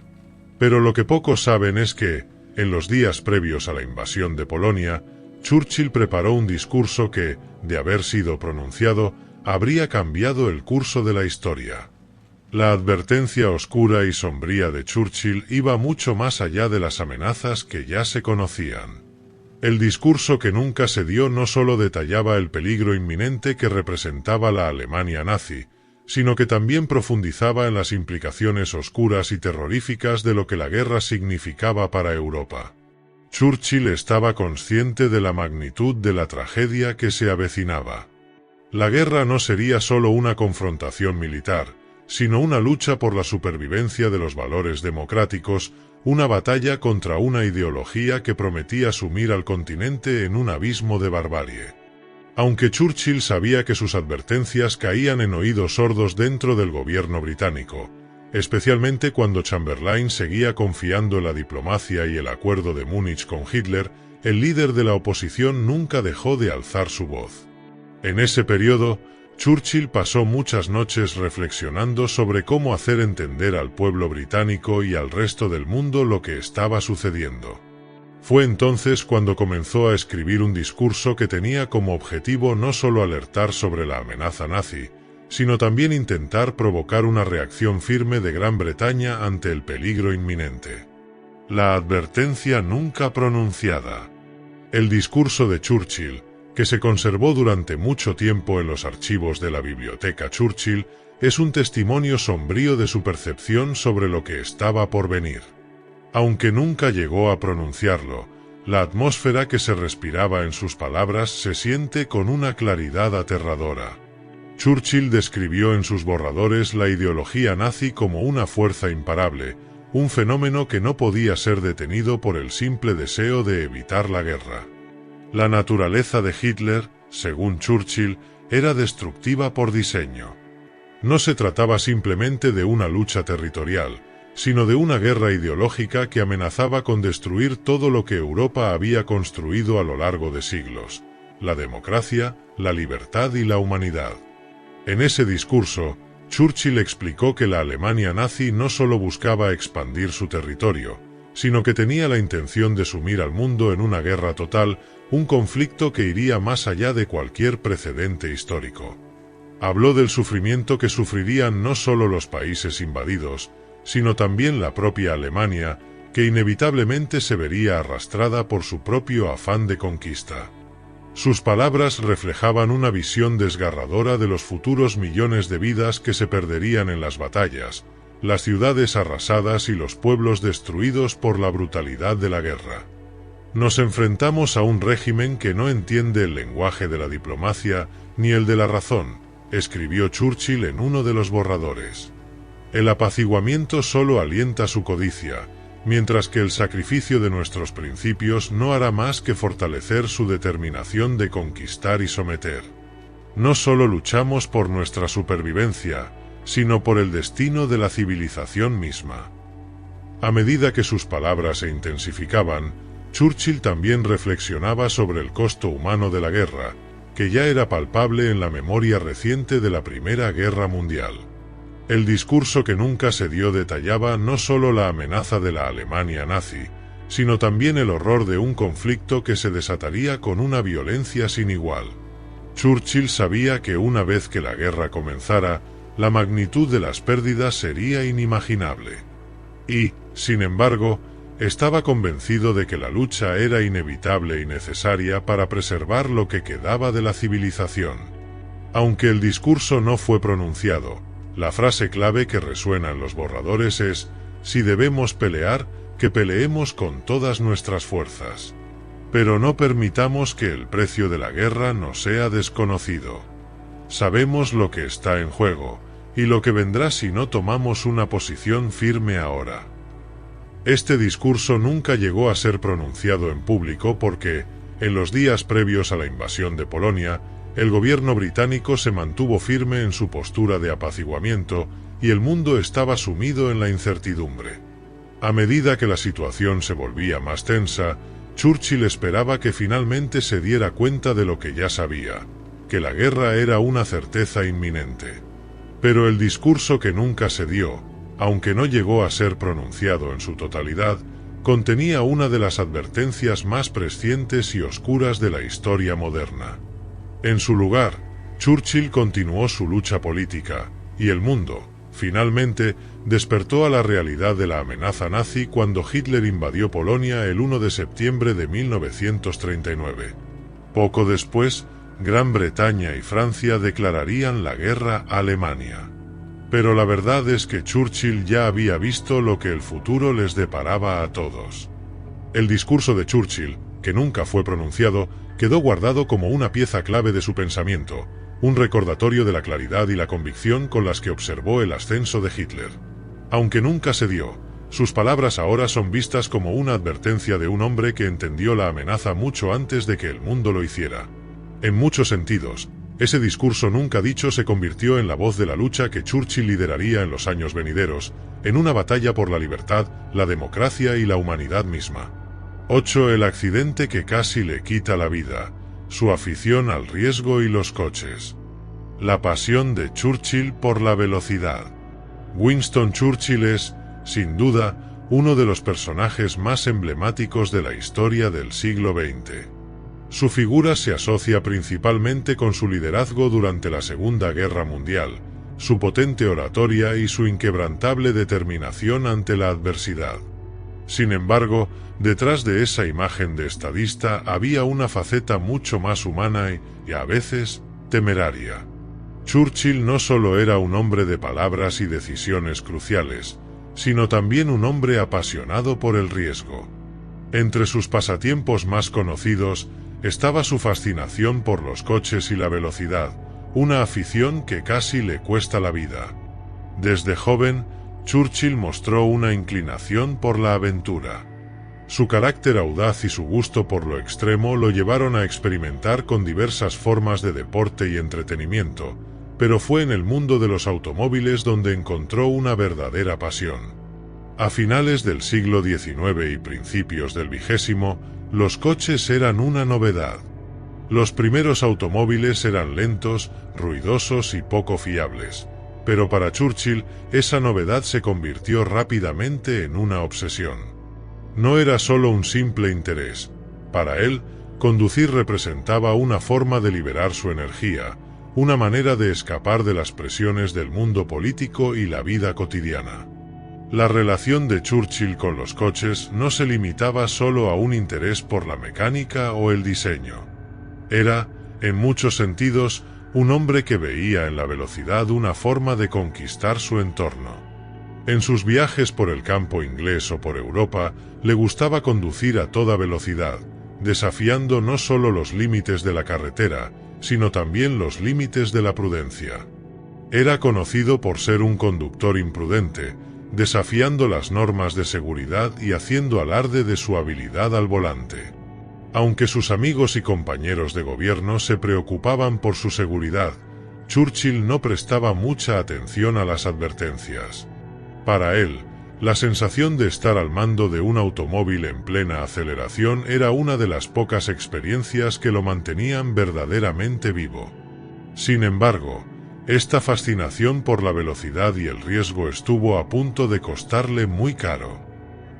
Pero lo que pocos saben es que, en los días previos a la invasión de Polonia, Churchill preparó un discurso que, de haber sido pronunciado, habría cambiado el curso de la historia. La advertencia oscura y sombría de Churchill iba mucho más allá de las amenazas que ya se conocían. El discurso que nunca se dio no solo detallaba el peligro inminente que representaba la Alemania nazi, sino que también profundizaba en las implicaciones oscuras y terroríficas de lo que la guerra significaba para Europa. Churchill estaba consciente de la magnitud de la tragedia que se avecinaba. La guerra no sería solo una confrontación militar, sino una lucha por la supervivencia de los valores democráticos, una batalla contra una ideología que prometía sumir al continente en un abismo de barbarie. Aunque Churchill sabía que sus advertencias caían en oídos sordos dentro del gobierno británico, especialmente cuando Chamberlain seguía confiando en la diplomacia y el acuerdo de Múnich con Hitler, el líder de la oposición nunca dejó de alzar su voz. En ese periodo, Churchill pasó muchas noches reflexionando sobre cómo hacer entender al pueblo británico y al resto del mundo lo que estaba sucediendo. Fue entonces cuando comenzó a escribir un discurso que tenía como objetivo no solo alertar sobre la amenaza nazi, sino también intentar provocar una reacción firme de Gran Bretaña ante el peligro inminente. La advertencia nunca pronunciada. El discurso de Churchill, que se conservó durante mucho tiempo en los archivos de la Biblioteca Churchill, es un testimonio sombrío de su percepción sobre lo que estaba por venir. Aunque nunca llegó a pronunciarlo, la atmósfera que se respiraba en sus palabras se siente con una claridad aterradora. Churchill describió en sus borradores la ideología nazi como una fuerza imparable, un fenómeno que no podía ser detenido por el simple deseo de evitar la guerra. La naturaleza de Hitler, según Churchill, era destructiva por diseño. No se trataba simplemente de una lucha territorial, sino de una guerra ideológica que amenazaba con destruir todo lo que Europa había construido a lo largo de siglos: la democracia, la libertad y la humanidad. En ese discurso, Churchill explicó que la Alemania nazi no solo buscaba expandir su territorio, sino que tenía la intención de sumir al mundo en una guerra total, un conflicto que iría más allá de cualquier precedente histórico. Habló del sufrimiento que sufrirían no solo los países invadidos, sino también la propia Alemania, que inevitablemente se vería arrastrada por su propio afán de conquista. Sus palabras reflejaban una visión desgarradora de los futuros millones de vidas que se perderían en las batallas, las ciudades arrasadas y los pueblos destruidos por la brutalidad de la guerra. Nos enfrentamos a un régimen que no entiende el lenguaje de la diplomacia ni el de la razón, escribió Churchill en uno de los borradores. El apaciguamiento solo alienta su codicia, mientras que el sacrificio de nuestros principios no hará más que fortalecer su determinación de conquistar y someter. No solo luchamos por nuestra supervivencia, sino por el destino de la civilización misma. A medida que sus palabras se intensificaban, Churchill también reflexionaba sobre el costo humano de la guerra, que ya era palpable en la memoria reciente de la Primera Guerra Mundial. El discurso que nunca se dio detallaba no solo la amenaza de la Alemania nazi, sino también el horror de un conflicto que se desataría con una violencia sin igual. Churchill sabía que una vez que la guerra comenzara, la magnitud de las pérdidas sería inimaginable. Y, sin embargo, estaba convencido de que la lucha era inevitable y necesaria para preservar lo que quedaba de la civilización. Aunque el discurso no fue pronunciado, la frase clave que resuena en los borradores es: si debemos pelear, que peleemos con todas nuestras fuerzas. Pero no permitamos que el precio de la guerra nos sea desconocido. Sabemos lo que está en juego, y lo que vendrá si no tomamos una posición firme ahora. Este discurso nunca llegó a ser pronunciado en público porque, en los días previos a la invasión de Polonia, el gobierno británico se mantuvo firme en su postura de apaciguamiento y el mundo estaba sumido en la incertidumbre. A medida que la situación se volvía más tensa, Churchill esperaba que finalmente se diera cuenta de lo que ya sabía, que la guerra era una certeza inminente. Pero el discurso que nunca se dio, aunque no llegó a ser pronunciado en su totalidad, contenía una de las advertencias más prescientes y oscuras de la historia moderna. En su lugar, Churchill continuó su lucha política, y el mundo, finalmente, despertó a la realidad de la amenaza nazi cuando Hitler invadió Polonia el 1 de septiembre de 1939. Poco después, Gran Bretaña y Francia declararían la guerra a Alemania. Pero la verdad es que Churchill ya había visto lo que el futuro les deparaba a todos. El discurso de Churchill, que nunca fue pronunciado, quedó guardado como una pieza clave de su pensamiento, un recordatorio de la claridad y la convicción con las que observó el ascenso de Hitler. Aunque nunca se dio, sus palabras ahora son vistas como una advertencia de un hombre que entendió la amenaza mucho antes de que el mundo lo hiciera. En muchos sentidos, ese discurso nunca dicho se convirtió en la voz de la lucha que Churchill lideraría en los años venideros, en una batalla por la libertad, la democracia y la humanidad misma. 8. El accidente que casi le quita la vida, su afición al riesgo y los coches. La pasión de Churchill por la velocidad. Winston Churchill es, sin duda, uno de los personajes más emblemáticos de la historia del siglo XX. Su figura se asocia principalmente con su liderazgo durante la Segunda Guerra Mundial, su potente oratoria y su inquebrantable determinación ante la adversidad. Sin embargo, detrás de esa imagen de estadista había una faceta mucho más humana y, a veces, temeraria. Churchill no solo era un hombre de palabras y decisiones cruciales, sino también un hombre apasionado por el riesgo. Entre sus pasatiempos más conocidos estaba su fascinación por los coches y la velocidad, una afición que casi le cuesta la vida. Desde joven, Churchill mostró una inclinación por la aventura. Su carácter audaz y su gusto por lo extremo lo llevaron a experimentar con diversas formas de deporte y entretenimiento, pero fue en el mundo de los automóviles donde encontró una verdadera pasión. A finales del siglo XIX y principios del XX, los coches eran una novedad. Los primeros automóviles eran lentos, ruidosos y poco fiables, pero para Churchill esa novedad se convirtió rápidamente en una obsesión. No era solo un simple interés. Para él, conducir representaba una forma de liberar su energía, una manera de escapar de las presiones del mundo político y la vida cotidiana. La relación de Churchill con los coches no se limitaba solo a un interés por la mecánica o el diseño. Era, en muchos sentidos, un hombre que veía en la velocidad una forma de conquistar su entorno. En sus viajes por el campo inglés o por Europa, le gustaba conducir a toda velocidad, desafiando no solo los límites de la carretera, sino también los límites de la prudencia. Era conocido por ser un conductor imprudente, desafiando las normas de seguridad y haciendo alarde de su habilidad al volante. Aunque sus amigos y compañeros de gobierno se preocupaban por su seguridad, Churchill no prestaba mucha atención a las advertencias. Para él, la sensación de estar al mando de un automóvil en plena aceleración era una de las pocas experiencias que lo mantenían verdaderamente vivo. Sin embargo, Esta fascinación por la velocidad y el riesgo estuvo a punto de costarle muy caro.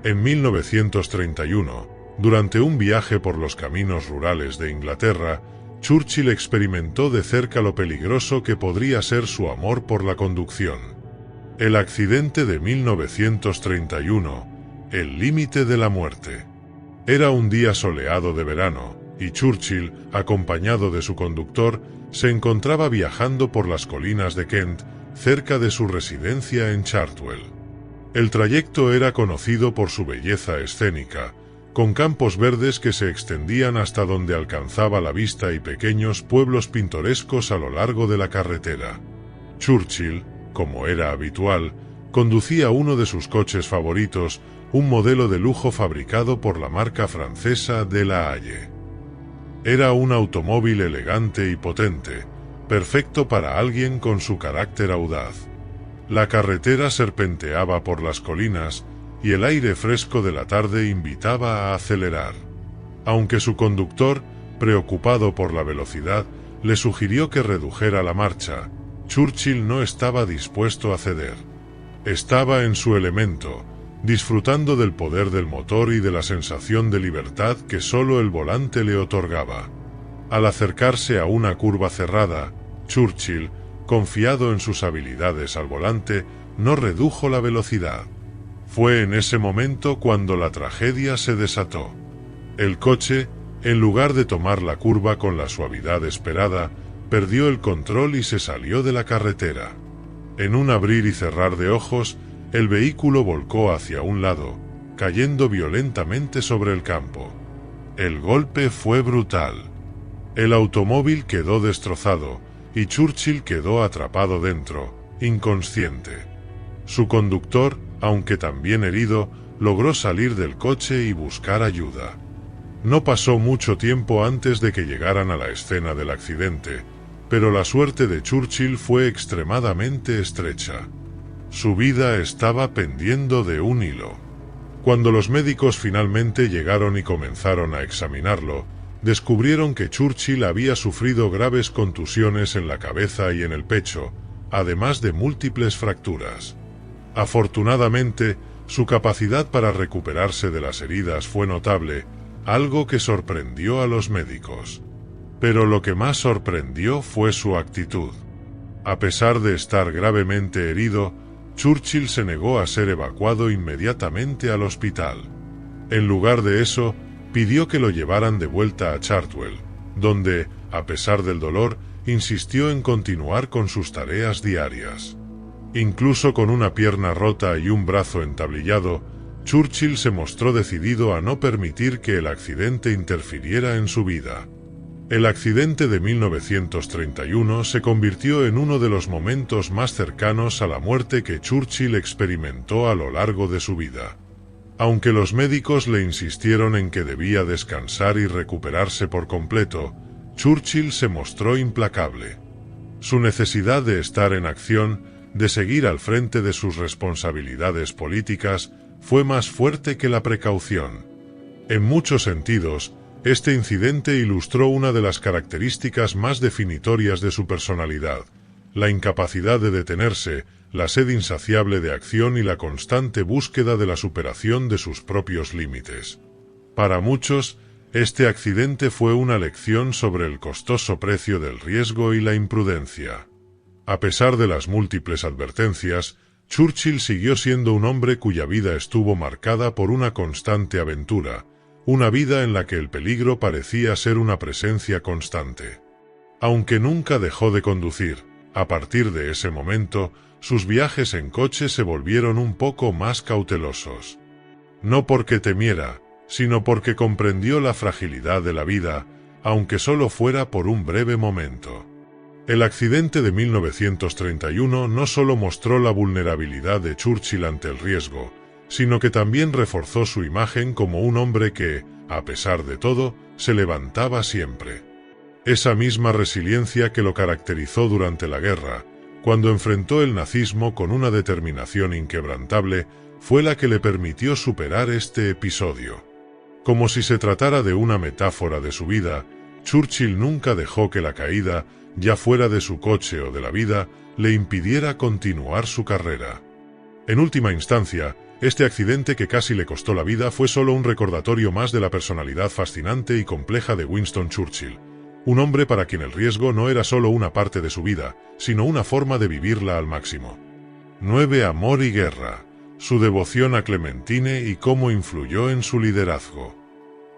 En 1931, durante un viaje por los caminos rurales de Inglaterra, Churchill experimentó de cerca lo peligroso que podría ser su amor por la conducción. El accidente de 1931, el límite de la muerte. Era un día soleado de verano, y Churchill, acompañado de su conductor, se encontraba viajando por las colinas de Kent, cerca de su residencia en Chartwell. El trayecto era conocido por su belleza escénica, con campos verdes que se extendían hasta donde alcanzaba la vista y pequeños pueblos pintorescos a lo largo de la carretera. Churchill, como era habitual, conducía uno de sus coches favoritos, un modelo de lujo fabricado por la marca francesa de La Haye. Era un automóvil elegante y potente, perfecto para alguien con su carácter audaz. La carretera serpenteaba por las colinas, y el aire fresco de la tarde invitaba a acelerar. Aunque su conductor, preocupado por la velocidad, le sugirió que redujera la marcha, Churchill no estaba dispuesto a ceder. Estaba en su elemento, disfrutando del poder del motor y de la sensación de libertad que solo el volante le otorgaba. Al acercarse a una curva cerrada, Churchill, confiado en sus habilidades al volante, no redujo la velocidad. Fue en ese momento cuando la tragedia se desató. El coche, en lugar de tomar la curva con la suavidad esperada, perdió el control y se salió de la carretera. En un abrir y cerrar de ojos, el vehículo volcó hacia un lado, cayendo violentamente sobre el campo. El golpe fue brutal. El automóvil quedó destrozado, y Churchill quedó atrapado dentro, inconsciente. Su conductor, aunque también herido, logró salir del coche y buscar ayuda. No pasó mucho tiempo antes de que llegaran a la escena del accidente, pero la suerte de Churchill fue extremadamente estrecha. Su vida estaba pendiendo de un hilo. Cuando los médicos finalmente llegaron y comenzaron a examinarlo, descubrieron que Churchill había sufrido graves contusiones en la cabeza y en el pecho, además de múltiples fracturas. Afortunadamente, su capacidad para recuperarse de las heridas fue notable, algo que sorprendió a los médicos. Pero lo que más sorprendió fue su actitud. A pesar de estar gravemente herido, Churchill se negó a ser evacuado inmediatamente al hospital. En lugar de eso, pidió que lo llevaran de vuelta a Chartwell, donde, a pesar del dolor, insistió en continuar con sus tareas diarias. Incluso con una pierna rota y un brazo entablillado, Churchill se mostró decidido a no permitir que el accidente interfiriera en su vida. El accidente de 1931 se convirtió en uno de los momentos más cercanos a la muerte que Churchill experimentó a lo largo de su vida. Aunque los médicos le insistieron en que debía descansar y recuperarse por completo, Churchill se mostró implacable. Su necesidad de estar en acción, de seguir al frente de sus responsabilidades políticas, fue más fuerte que la precaución. En muchos sentidos, este incidente ilustró una de las características más definitorias de su personalidad: la incapacidad de detenerse, la sed insaciable de acción y la constante búsqueda de la superación de sus propios límites. Para muchos, este accidente fue una lección sobre el costoso precio del riesgo y la imprudencia. A pesar de las múltiples advertencias, Churchill siguió siendo un hombre cuya vida estuvo marcada por una constante aventura, una vida en la que el peligro parecía ser una presencia constante. Aunque nunca dejó de conducir, a partir de ese momento, sus viajes en coche se volvieron un poco más cautelosos. No porque temiera, sino porque comprendió la fragilidad de la vida, aunque solo fuera por un breve momento. El accidente de 1931 no solo mostró la vulnerabilidad de Churchill ante el riesgo, sino que también reforzó su imagen como un hombre que, a pesar de todo, se levantaba siempre. Esa misma resiliencia que lo caracterizó durante la guerra, cuando enfrentó el nazismo con una determinación inquebrantable, fue la que le permitió superar este episodio. Como si se tratara de una metáfora de su vida, Churchill nunca dejó que la caída, ya fuera de su coche o de la vida, le impidiera continuar su carrera. En última instancia, este accidente que casi le costó la vida fue solo un recordatorio más de la personalidad fascinante y compleja de Winston Churchill, un hombre para quien el riesgo no era solo una parte de su vida, sino una forma de vivirla al máximo. 9. Amor y guerra. Su devoción a Clementine y cómo influyó en su liderazgo.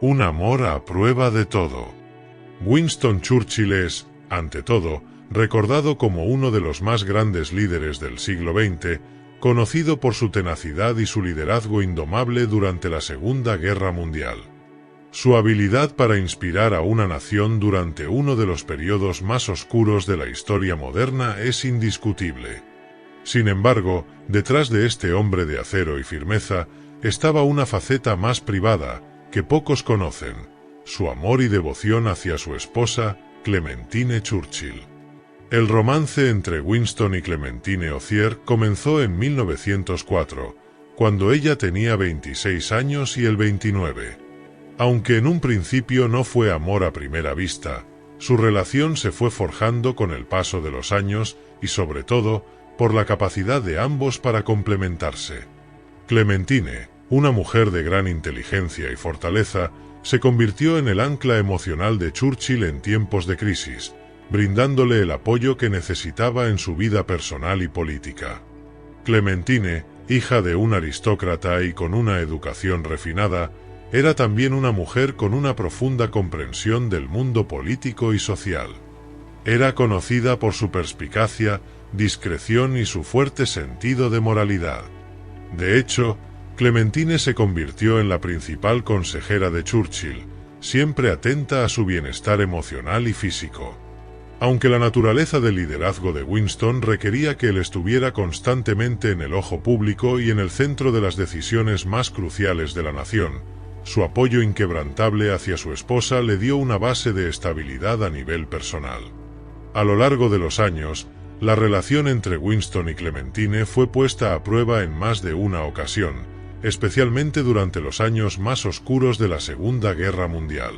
Un amor a prueba de todo. Winston Churchill es, ante todo, recordado como uno de los más grandes líderes del siglo XX, conocido por su tenacidad y su liderazgo indomable durante la Segunda Guerra Mundial. Su habilidad para inspirar a una nación durante uno de los periodos más oscuros de la historia moderna es indiscutible. Sin embargo, detrás de este hombre de acero y firmeza, estaba una faceta más privada, que pocos conocen: su amor y devoción hacia su esposa, Clementine Churchill. El romance entre Winston y Clementine Othier comenzó en 1904, cuando ella tenía 26 años y él 29. Aunque en un principio no fue amor a primera vista, su relación se fue forjando con el paso de los años y, sobre todo, por la capacidad de ambos para complementarse. Clementine, una mujer de gran inteligencia y fortaleza, se convirtió en el ancla emocional de Churchill en tiempos de crisis, brindándole el apoyo que necesitaba en su vida personal y política. Clementine, hija de un aristócrata y con una educación refinada, era también una mujer con una profunda comprensión del mundo político y social. Era conocida por su perspicacia, discreción y su fuerte sentido de moralidad. De hecho, Clementine se convirtió en la principal consejera de Churchill, siempre atenta a su bienestar emocional y físico. Aunque la naturaleza del liderazgo de Winston requería que él estuviera constantemente en el ojo público y en el centro de las decisiones más cruciales de la nación, su apoyo inquebrantable hacia su esposa le dio una base de estabilidad a nivel personal. A lo largo de los años, la relación entre Winston y Clementine fue puesta a prueba en más de una ocasión, especialmente durante los años más oscuros de la Segunda Guerra Mundial.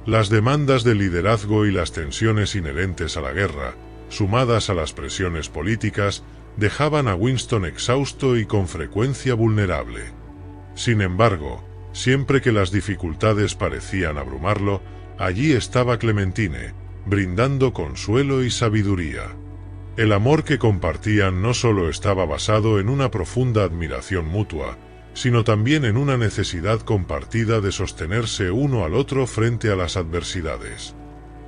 Las demandas de liderazgo y las tensiones inherentes a la guerra, sumadas a las presiones políticas, dejaban a Winston exhausto y con frecuencia vulnerable. Sin embargo, siempre que las dificultades parecían abrumarlo, allí estaba Clementine, brindando consuelo y sabiduría. El amor que compartían no solo estaba basado en una profunda admiración mutua, sino también en una necesidad compartida de sostenerse uno al otro frente a las adversidades.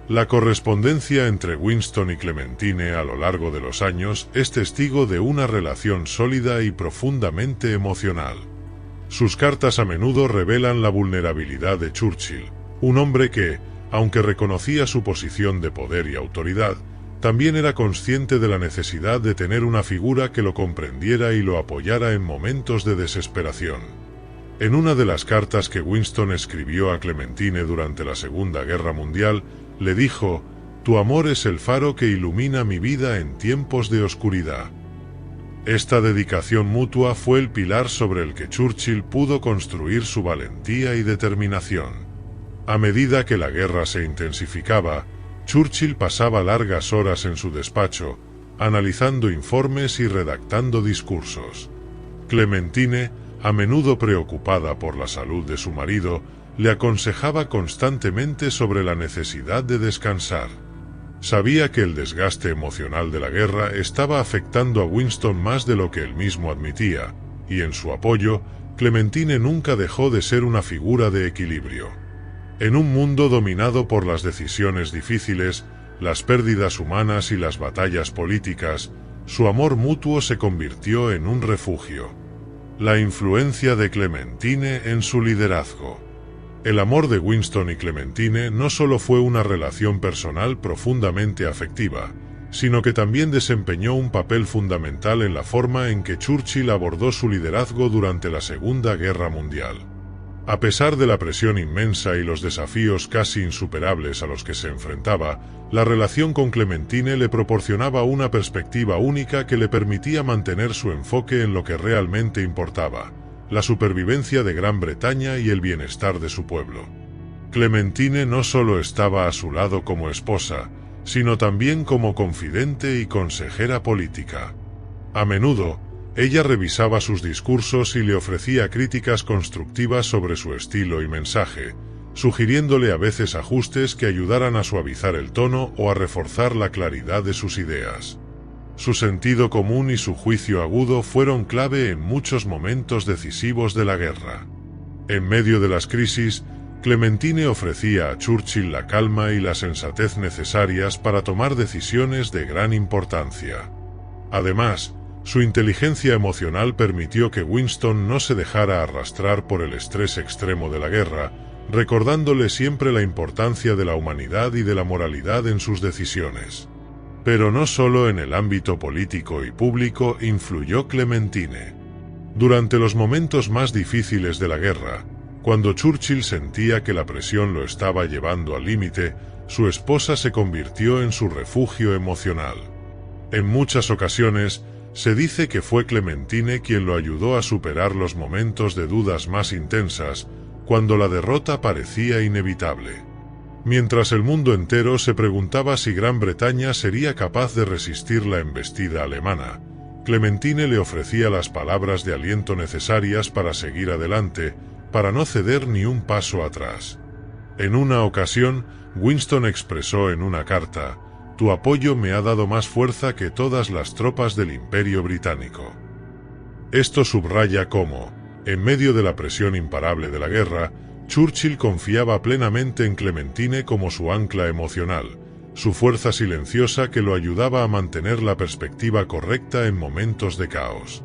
La correspondencia entre Winston y Clementine a lo largo de los años es testigo de una relación sólida y profundamente emocional. Sus cartas a menudo revelan la vulnerabilidad de Churchill, un hombre que, aunque reconocía su posición de poder y autoridad, también era consciente de la necesidad de tener una figura que lo comprendiera y lo apoyara en momentos de desesperación. En una de las cartas que Winston escribió a Clementine durante la Segunda Guerra Mundial, le dijo: «Tu amor es el faro que ilumina mi vida en tiempos de oscuridad». Esta dedicación mutua fue el pilar sobre el que Churchill pudo construir su valentía y determinación. A medida que la guerra se intensificaba, Churchill pasaba largas horas en su despacho, analizando informes y redactando discursos. Clementine, a menudo preocupada por la salud de su marido, le aconsejaba constantemente sobre la necesidad de descansar. Sabía que el desgaste emocional de la guerra estaba afectando a Winston más de lo que él mismo admitía, y en su apoyo, Clementine nunca dejó de ser una figura de equilibrio. En un mundo dominado por las decisiones difíciles, las pérdidas humanas y las batallas políticas, su amor mutuo se convirtió en un refugio. La influencia de Clementine en su liderazgo. El amor de Winston y Clementine no solo fue una relación personal profundamente afectiva, sino que también desempeñó un papel fundamental en la forma en que Churchill abordó su liderazgo durante la Segunda Guerra Mundial. A pesar de la presión inmensa y los desafíos casi insuperables a los que se enfrentaba, la relación con Clementine le proporcionaba una perspectiva única que le permitía mantener su enfoque en lo que realmente importaba: la supervivencia de Gran Bretaña y el bienestar de su pueblo. Clementine no solo estaba a su lado como esposa, sino también como confidente y consejera política. A menudo, ella revisaba sus discursos y le ofrecía críticas constructivas sobre su estilo y mensaje, sugiriéndole a veces ajustes que ayudaran a suavizar el tono o a reforzar la claridad de sus ideas. Su sentido común y su juicio agudo fueron clave en muchos momentos decisivos de la guerra. En medio de las crisis, Clementine ofrecía a Churchill la calma y la sensatez necesarias para tomar decisiones de gran importancia. Además, su inteligencia emocional permitió que Winston no se dejara arrastrar por el estrés extremo de la guerra, recordándole siempre la importancia de la humanidad y de la moralidad en sus decisiones. Pero no solo en el ámbito político y público influyó Clementine. Durante los momentos más difíciles de la guerra, cuando Churchill sentía que la presión lo estaba llevando al límite, su esposa se convirtió en su refugio emocional. En muchas ocasiones, se dice que fue Clementine quien lo ayudó a superar los momentos de dudas más intensas, cuando la derrota parecía inevitable. Mientras el mundo entero se preguntaba si Gran Bretaña sería capaz de resistir la embestida alemana, Clementine le ofrecía las palabras de aliento necesarias para seguir adelante, para no ceder ni un paso atrás. En una ocasión, Winston expresó en una carta: «Tu apoyo me ha dado más fuerza que todas las tropas del Imperio Británico». Esto subraya cómo, en medio de la presión imparable de la guerra, Churchill confiaba plenamente en Clementine como su ancla emocional, su fuerza silenciosa que lo ayudaba a mantener la perspectiva correcta en momentos de caos.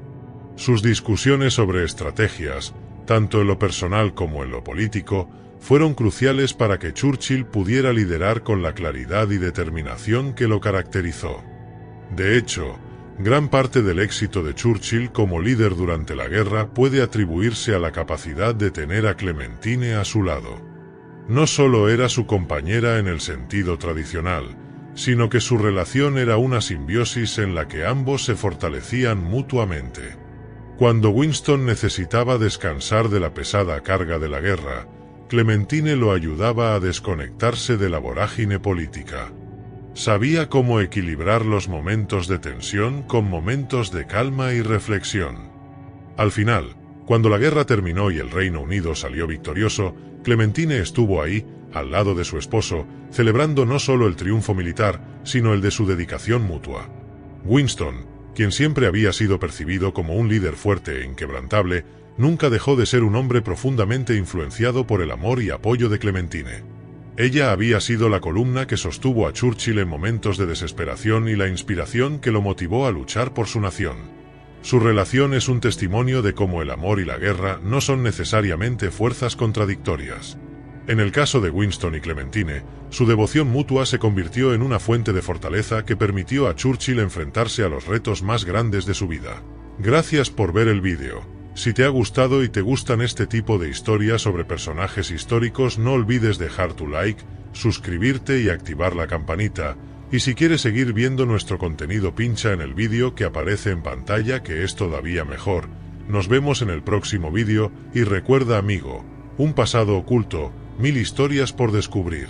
Sus discusiones sobre estrategias, tanto en lo personal como en lo político, fueron cruciales para que Churchill pudiera liderar con la claridad y determinación que lo caracterizó. De hecho, gran parte del éxito de Churchill como líder durante la guerra puede atribuirse a la capacidad de tener a Clementine a su lado. No solo era su compañera en el sentido tradicional, sino que su relación era una simbiosis en la que ambos se fortalecían mutuamente. Cuando Winston necesitaba descansar de la pesada carga de la guerra, Clementine lo ayudaba a desconectarse de la vorágine política. Sabía cómo equilibrar los momentos de tensión con momentos de calma y reflexión. Al final, cuando la guerra terminó y el Reino Unido salió victorioso, Clementine estuvo ahí, al lado de su esposo, celebrando no solo el triunfo militar, sino el de su dedicación mutua. Winston, quien siempre había sido percibido como un líder fuerte e inquebrantable, nunca dejó de ser un hombre profundamente influenciado por el amor y apoyo de Clementine. Ella había sido la columna que sostuvo a Churchill en momentos de desesperación y la inspiración que lo motivó a luchar por su nación. Su relación es un testimonio de cómo el amor y la guerra no son necesariamente fuerzas contradictorias. En el caso de Winston y Clementine, su devoción mutua se convirtió en una fuente de fortaleza que permitió a Churchill enfrentarse a los retos más grandes de su vida. Gracias por ver el vídeo. Si te ha gustado y te gustan este tipo de historias sobre personajes históricos, no olvides dejar tu like, suscribirte y activar la campanita. Y si quieres seguir viendo nuestro contenido, pincha en el vídeo que aparece en pantalla, que es todavía mejor. Nos vemos en el próximo vídeo y recuerda, amigo, un pasado oculto, 1000 historias por descubrir.